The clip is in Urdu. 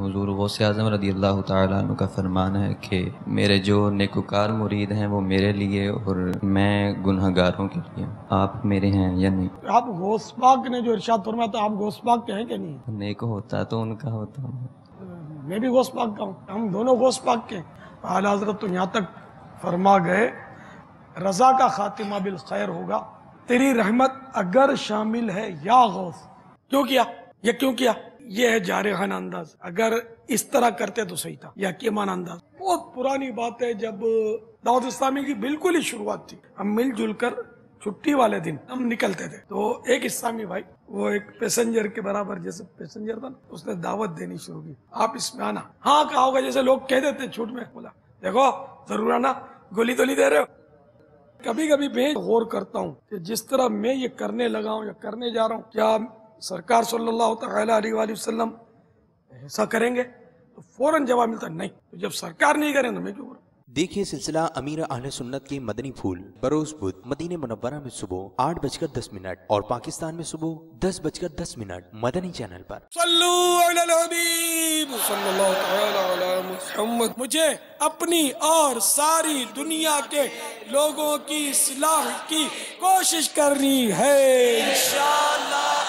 حضور غوث اعظم رضی اللہ تعالیٰ عنہ کا فرمان ہے کہ میرے جو نیکوکار مرید ہیں وہ میرے لیے اور میں گنہگاروں کے لیے. آپ میرے ہیں یا نہیں؟ آپ غوث پاک نے جو ارشاد فرمایا تو آپ غوث پاک کے ہیں کہ نہیں؟ نیک ہوتا تو ان کا ہوتا. میں بھی غوث پاک کا ہوں، ہم دونوں غوث پاک کے ہیں. اعلیٰ حضرت تو یہاں تک فرما گئے رضا کا خاتمہ بالخیر ہوگا، تیری رحمت اگر شامل ہے یا غوث. کیوں کیا یہ کیوں کیا؟ یہ ہے جارحانہ انداز. اگر اس طرح کرتے تو صحیح تھا. یہ حکیمانہ انداز بہت پرانی بات ہے. جب دعوت اسلامی کی بالکل ہی شروعات تھی، ہم مل جل کر چھٹی والے دن ہم نکلتے تھے، تو ایک اسلامی بھائی وہ ایک پیسنجر کے برابر جیسے پیسنجر تھا نا، اس نے دعوت دینی شروع کی. آپ اس میں آنا. ہاں کہا ہوگا جیسے لوگ کہہ دیتے چھوٹ میں. بولا دیکھو ضرور آنا، گولی تو نہیں دے رہے ہو. کبھی کبھی میں غور کرتا ہوں کہ جس طرح میں یہ کرنے لگا ہوں یا کرنے جا رہا ہوں، کیا سرکار صلی اللہ تعالی علیہ وآلہ وسلم ایسا کریں گے؟ تو فوراً جواب ملتا نہیں. تو جب سرکار نہیں کریں تو میں کیوں کروں؟ دیکھیے سلسلہ امیر اہل سنت کے مدنی پھول بروز بدھ مدینہ منورہ میں صبح 8:10 اور پاکستان میں صبح 10:10 مدنی چینل پر. صلو علی الحبیب صلی اللہ تعالی علی محمد. مجھے اپنی اور ساری دنیا کے لوگوں کی اصلاح کی کوشش کرنی ہے انشاءاللہ.